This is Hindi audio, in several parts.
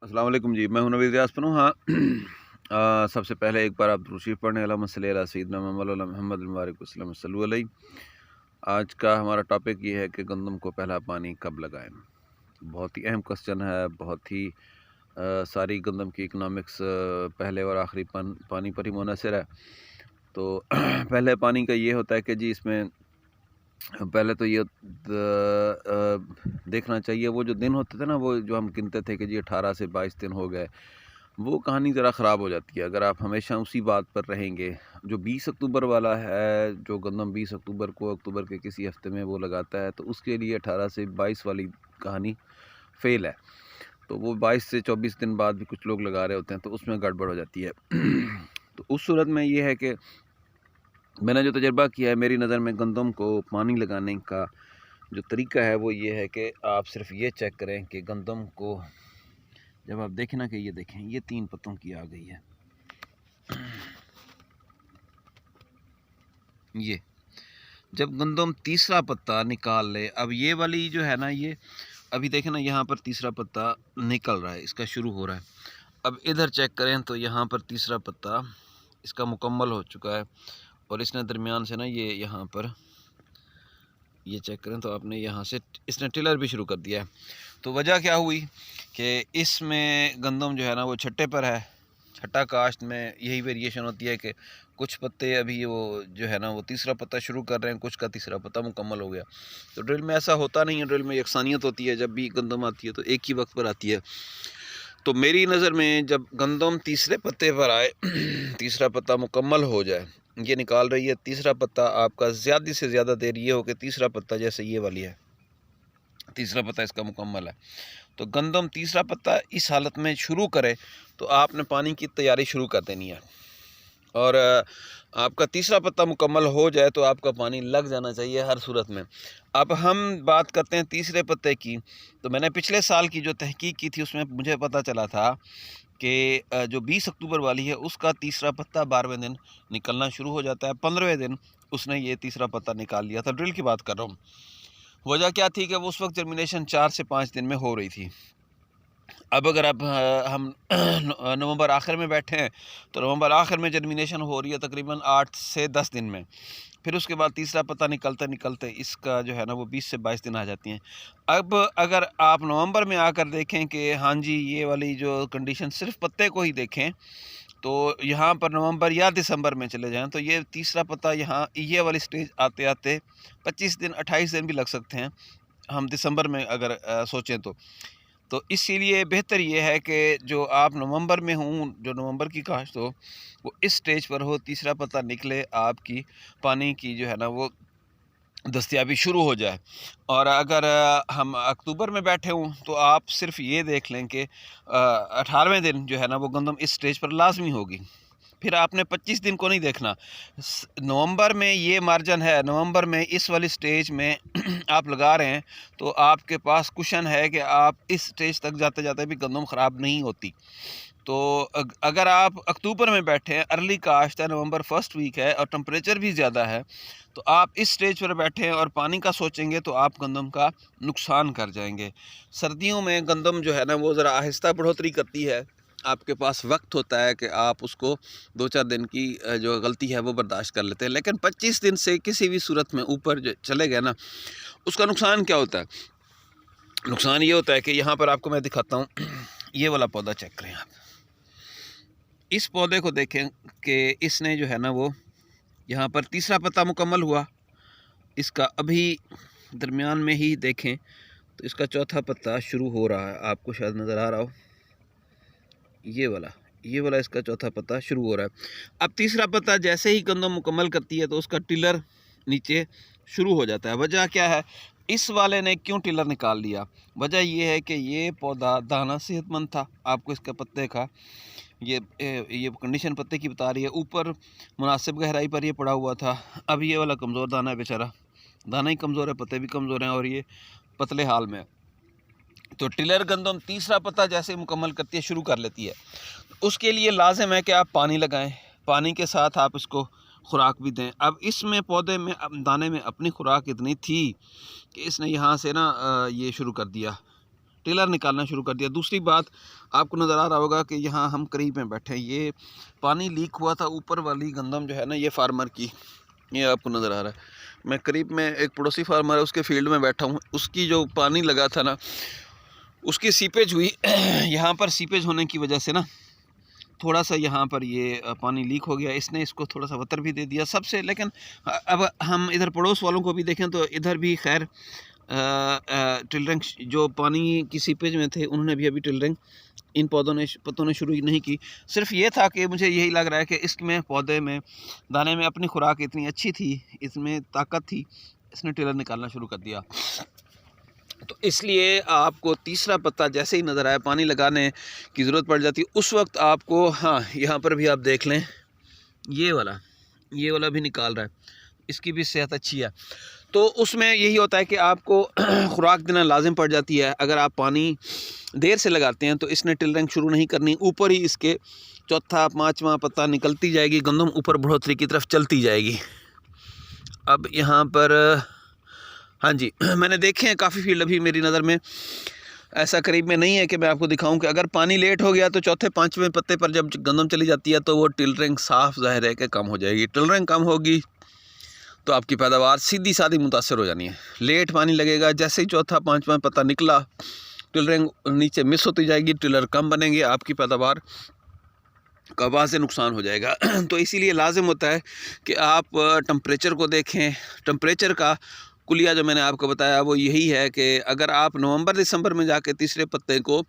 अस्सलाम वालेकुम जी, मैं हूं नवीद रियाज पनू। हाँ सबसे पहले एक बार आप दुरूद शरीफ पढ़ने अल्लाहुम्मा सल्ली अला सय्यिदना मुहम्मद मुबारक वसल्लम सल्लल्लाहु अलैहि। आज का हमारा टॉपिक ये है कि गंदम को पहला पानी कब लगाएं। बहुत ही अहम क्वेश्चन है। बहुत ही सारी गंदम की इकनॉमिक्स पहले और आखिरी पानी पर ही मुनहसर है। तो पहले पानी का ये होता है कि जी इसमें पहले तो ये देखना चाहिए वो जो दिन होते थे ना, वो जो हम गिनते थे कि जी 18 से 22 दिन हो गए, वो कहानी ज़रा ख़राब हो जाती है अगर आप हमेशा उसी बात पर रहेंगे। जो 20 अक्टूबर वाला है, जो गंदम 20 अक्टूबर को अक्टूबर के किसी हफ्ते में वो लगाता है, तो उसके लिए 18 से 22 वाली कहानी फ़ेल है। तो वो 22 से 24 दिन बाद भी कुछ लोग लगा रहे होते हैं, तो उसमें गड़बड़ हो जाती है। तो उस सूरत में ये है कि मैंने जो तजर्बा किया है, मेरी नज़र में गंदम को पानी लगाने का जो तरीका है वो ये है कि आप सिर्फ ये चेक करें कि गंदम को जब आप देखें ना कि ये देखें, ये 3 पत्तों की आ गई है। ये जब गंदम तीसरा पत्ता निकाल ले, अब ये वाली जो है ना, ये अभी देखें ना, यहाँ पर तीसरा पत्ता निकल रहा है, इसका शुरू हो रहा है। अब इधर चेक करें तो यहाँ पर तीसरा पत्ता इसका मुकम्मल हो चुका है और इसने दरमियान से ना ये यहाँ पर ये चेक करें तो आपने यहाँ से इसने टिलर भी शुरू कर दिया है। तो वजह क्या हुई कि इसमें गंदम जो है ना वो छट्टे पर है। छठा काश्त में यही वेरिएशन होती है कि कुछ पत्ते अभी वो जो है ना वो तीसरा पत्ता शुरू कर रहे हैं, कुछ का तीसरा पत्ता मुकम्मल हो गया। तो ड्रिल में ऐसा होता नहीं है। ड्रिल में यकसानियत होती है। जब भी गंदम आती है तो एक ही वक्त पर आती है। तो मेरी नज़र में जब गंदम तीसरे पत्ते पर आए, तीसरा पत्ता मुकम्मल हो जाए, ये निकाल रही है तीसरा पत्ता आपका, ज़्यादा से ज़्यादा देर ये हो कि तीसरा पत्ता जैसे ये वाली है, तीसरा पत्ता इसका मुकम्मल है, तो गंदम तीसरा पत्ता इस हालत में शुरू करे तो आपने पानी की तैयारी शुरू कर देनी है। और आपका तीसरा पत्ता मुकम्मल हो जाए तो आपका पानी लग जाना चाहिए हर सूरत में। अब हम बात करते हैं तीसरे पत्ते की। तो मैंने पिछले साल की जो तहकीक की थी उसमें मुझे पता चला था कि जो 20 अक्टूबर वाली है उसका तीसरा पत्ता 12वें दिन निकलना शुरू हो जाता है। 15वें दिन उसने ये तीसरा पत्ता निकाल लिया था। ड्रिल की बात कर रहा हूँ। वजह क्या थी कि वो उस वक्त जर्मिनेशन 4 से 5 दिन में हो रही थी। अब अगर अब हम नवंबर आखिर में बैठे हैं तो नवंबर आखिर में जर्मिनेशन हो रही है तकरीबन 8 से 10 दिन में। फिर उसके बाद तीसरा पत्ता निकलते निकलते इसका जो है ना वो 20 से 22 दिन आ जाती हैं। अब अगर आप नवंबर में आकर देखें कि हाँ जी ये वाली जो कंडीशन सिर्फ पत्ते को ही देखें, तो यहाँ पर नवंबर या दिसंबर में चले जाएं तो ये तीसरा पत्ता यहाँ ये वाली स्टेज आते आते 25 दिन 28 दिन भी लग सकते हैं, हम दिसंबर में अगर सोचें तो इसीलिए बेहतर ये है कि जो आप नवंबर में हों, जो नवंबर की काश्त हो वो इस स्टेज पर हो, तीसरा पत्ता निकले, आपकी पानी की जो है ना वो दस्तयाबी शुरू हो जाए। और अगर हम अक्टूबर में बैठे हों तो आप सिर्फ ये देख लें कि 18वें दिन जो है ना वो गंदम इस स्टेज पर लाजमी होगी। फिर आपने 25 दिन को नहीं देखना। नवंबर में ये मार्जिन है, नवंबर में इस वाली स्टेज में आप लगा रहे हैं तो आपके पास कुशन है कि आप इस स्टेज तक जाते जाते भी गंदम ख़राब नहीं होती। तो अगर आप अक्टूबर में बैठे हैं, अर्ली काश्त है, नवंबर फर्स्ट वीक है और टेम्परेचर भी ज़्यादा है, तो आप इस स्टेज पर बैठे हैं और पानी का सोचेंगे तो आप गंदम का नुकसान कर जाएंगे। सर्दियों में गंदम जो है ना वो ज़रा आहिस्ता बढ़ोतरी करती है। आपके पास वक्त होता है कि आप उसको 2-4 दिन की जो गलती है वो बर्दाश्त कर लेते हैं। लेकिन 25 दिन से किसी भी सूरत में ऊपर जो चले गए ना, उसका नुकसान क्या होता है? नुकसान ये होता है कि यहाँ पर आपको मैं दिखाता हूँ। ये वाला पौधा चेक करें आप। इस पौधे को देखें कि इसने जो है ना वो यहाँ पर तीसरा पत्ता मुकम्मल हुआ, इसका अभी दरमियान में ही देखें तो इसका चौथा पत्ता शुरू हो रहा है। आपको शायद नज़र आ रहा हो, ये वाला इसका चौथा पत्ता शुरू हो रहा है। अब तीसरा पत्ता जैसे ही गंदम मुकम्मल करती है तो उसका टिलर नीचे शुरू हो जाता है। वजह क्या है? इस वाले ने क्यों टिलर निकाल लिया? वजह ये है कि ये पौधा दाना सेहतमंद था। आपको इसके पत्ते का ये कंडीशन पत्ते की बता रही है। ऊपर मुनासिब गहराई पर ये पड़ा हुआ था। अब ये वाला कमज़ोर दाना है बेचारा, दाना ही कमज़ोर है, पत्ते भी कमज़ोर हैं और ये पतले हाल में है। तो टिलर गंदम तीसरा पत्ता जैसे मुकम्मल करती है, शुरू कर लेती है, उसके लिए लाजिम है कि आप पानी लगाएं। पानी के साथ आप इसको खुराक भी दें। अब इसमें पौधे में दाने में अपनी खुराक इतनी थी कि इसने यहाँ से ना ये शुरू कर दिया, टिलर निकालना शुरू कर दिया। दूसरी बात आपको नज़र आ रहा होगा कि यहाँ हम करीब में बैठे हैं, ये पानी लीक हुआ था ऊपर वाली गंदम जो है ना, ये फार्मर की, ये आपको नज़र आ रहा है। मैं करीब में एक पड़ोसी फार्मर है उसके फील्ड में बैठा हूँ, उसकी जो पानी लगा था ना, उसकी सीपेज हुई यहाँ पर सीपेज होने की वजह से ना थोड़ा सा यहाँ पर ये पानी लीक हो गया। इसने इसको थोड़ा सा वतर भी दे दिया सबसे। लेकिन अब हम इधर पड़ोस वालों को भी देखें तो इधर भी खैर टिलरिंग जो पानी की सीपेज में थे उन्होंने भी अभी टिलरिंग इन पत्तों ने शुरू नहीं की। सिर्फ ये था कि मुझे यही लग रहा है कि इसमें पौधे में दाने में अपनी खुराक इतनी अच्छी थी, इसमें ताकत थी, इसने टिलर निकालना शुरू कर दिया। तो इसलिए आपको तीसरा पत्ता जैसे ही नज़र आया पानी लगाने की ज़रूरत पड़ जाती है उस वक्त आपको, हाँ यहाँ पर भी आप देख लें, ये वाला भी निकाल रहा है, इसकी भी सेहत अच्छी है। तो उसमें यही होता है कि आपको खुराक देना लाजिम पड़ जाती है। अगर आप पानी देर से लगाते हैं तो इसने टिलरिंग शुरू नहीं करनी, ऊपर ही इसके चौथा पाँचवा पत्ता निकलती जाएगी, गंदम ऊपर बढ़ोतरी की तरफ चलती जाएगी। अब यहाँ पर हाँ जी मैंने देखे हैं काफ़ी फील्ड, अभी मेरी नज़र में ऐसा करीब में नहीं है कि मैं आपको दिखाऊं कि अगर पानी लेट हो गया तो चौथे पाँचवें पत्ते पर जब गंदम चली जाती है तो वो टिलरिंग साफ ज़ाहिर है कि कम हो जाएगी। टिलरिंग कम होगी तो आपकी पैदावार सीधी सादी मुतासर हो जानी है। लेट पानी लगेगा, जैसे ही चौथा पाँचवा पत्ता निकला टिलरिंग नीचे मिस होती जाएगी, टिलर कम बनेंगे, आपकी पैदावार का वाज़े नुकसान हो जाएगा। तो इसीलिए लाजिम होता है कि आप टेम्परेचर को देखें। टेम्परेचर का कुलिया जो मैंने आपको बताया वो यही है कि अगर आप नवंबर दिसंबर में जाके तीसरे पत्ते को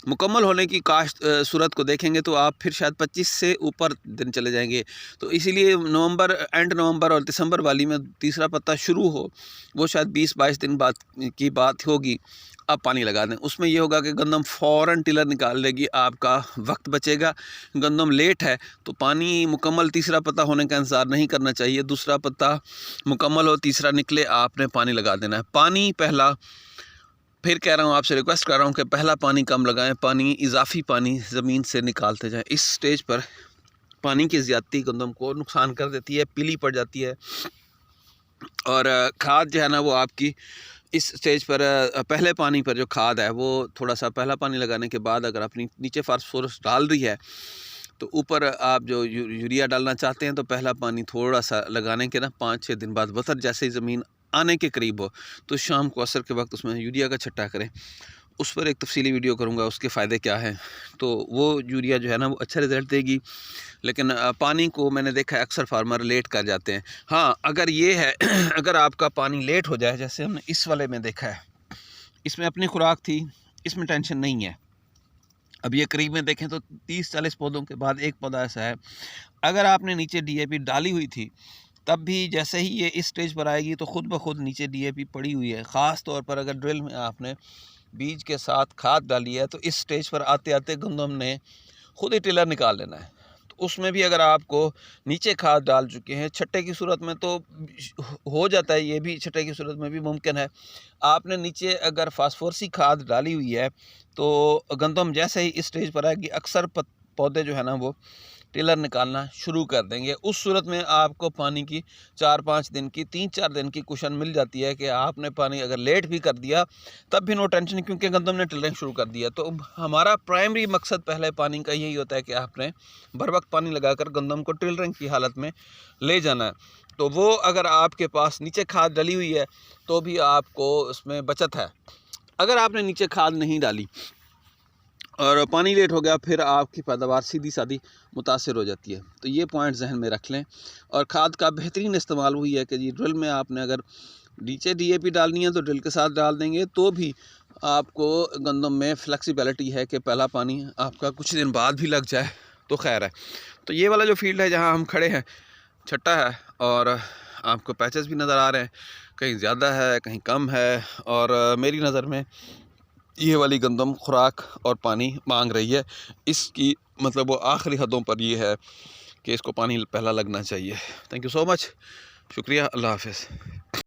मुकम्मल होने की काश्त सूरत को देखेंगे तो आप फिर शायद 25 से ऊपर दिन चले जाएंगे। तो इसीलिए एंड नवंबर और दिसंबर वाली में तीसरा पत्ता शुरू हो वो शायद 20-22 दिन बाद की बात होगी, आप पानी लगा दें। उसमें यह होगा कि गंदम फ़ौरन टिलर निकाल लेगी, आपका वक्त बचेगा। गंदम लेट है तो पानी मुकम्मल तीसरा पत्ता होने का इंतज़ार नहीं करना चाहिए, दूसरा पत्ता मुकम्मल हो तीसरा निकले आपने पानी लगा देना है। पानी पहला, फिर कह रहा हूँ आपसे रिक्वेस्ट कर रहा हूँ कि पहला पानी कम लगाएं, पानी इजाफी पानी ज़मीन से निकालते जाएं। इस स्टेज पर पानी की ज़्यादती गंदम को नुकसान कर देती है, पीली पड़ जाती है। और खाद जो है ना वो आपकी इस स्टेज पर पहले पानी पर जो खाद है वो थोड़ा सा पहला पानी लगाने के बाद अगर अपनी नीचे फास्फोरस डाल रही है तो ऊपर आप जो यूरिया डालना चाहते हैं तो पहला पानी थोड़ा सा लगाने के ना 5-6 दिन बाद वतर जैसे ही ज़मीन आने के करीब हो तो शाम को असर के वक्त उसमें यूरिया का छट्टा करें। उस पर एक तफसीली वीडियो करूँगा, उसके फ़ायदे क्या हैं। तो वो यूरिया जो है ना वो अच्छा रिज़ल्ट देगी। लेकिन पानी को मैंने देखा है अक्सर फार्मर लेट कर जाते हैं। हाँ अगर ये है अगर आपका पानी लेट हो जाए, जैसे हमने इस वाले में देखा है, इसमें अपनी खुराक थी, इसमें टेंशन नहीं है। अब ये करीब में देखें तो 30-40 पौधों के बाद एक पौधा ऐसा है, अगर आपने नीचे DAP डाली हुई थी तब भी जैसे ही ये इस स्टेज पर आएगी तो ख़ुद ब खुद नीचे DAP पड़ी हुई है। ख़ास तौर पर अगर ड्रिल में आपने बीज के साथ खाद डाली है तो इस स्टेज पर आते आते गंदम ने खुद ही टिलर निकाल लेना है। तो उसमें भी अगर आपको नीचे खाद डाल चुके हैं, छट्टे की सूरत में तो हो जाता है, ये भी छट्टे की सूरत में भी मुमकिन है। आपने नीचे अगर फास्फोरसी खाद डाली हुई है तो गंदम जैसे ही इस स्टेज पर आएगी अक्सर पौधे जो है ना वो टिलर निकालना शुरू कर देंगे। उस सूरत में आपको पानी की 4-5 दिन की 3-4 दिन की कुशन मिल जाती है कि आपने पानी अगर लेट भी कर दिया तब भी नो टेंशन, क्योंकि गंदम ने टिलरिंग शुरू कर दिया। तो हमारा प्राइमरी मकसद पहले पानी का यही होता है कि आपने बर वक्त पानी लगाकर गंदम को टिलरिंग की हालत में ले जाना है। तो वो अगर आपके पास नीचे खाद डली हुई है तो भी आपको उसमें बचत है। अगर आपने नीचे खाद नहीं डाली और पानी लेट हो गया फिर आपकी पैदावार सीधी सादी मुतासर हो जाती है। तो ये पॉइंट जहन में रख लें। और खाद का बेहतरीन इस्तेमाल हुई है कि जी ड्रिल में आपने अगर नीचे DAP डालनी है तो ड्रिल के साथ डाल देंगे तो भी आपको गंदम में फ्लेक्सिबिलिटी है कि पहला पानी आपका कुछ दिन बाद भी लग जाए तो खैर है। तो ये वाला जो फील्ड है जहाँ हम खड़े हैं छट्टा है और आपको पैचेस भी नज़र आ रहे हैं, कहीं ज़्यादा है कहीं कम है। और मेरी नज़र में ये वाली गंदम खुराक और पानी मांग रही है, इसकी मतलब वो आखिरी हदों पर ये है कि इसको पानी पहला लगना चाहिए। थैंक यू सो मच, शुक्रिया, अल्लाह हाफ़िज़।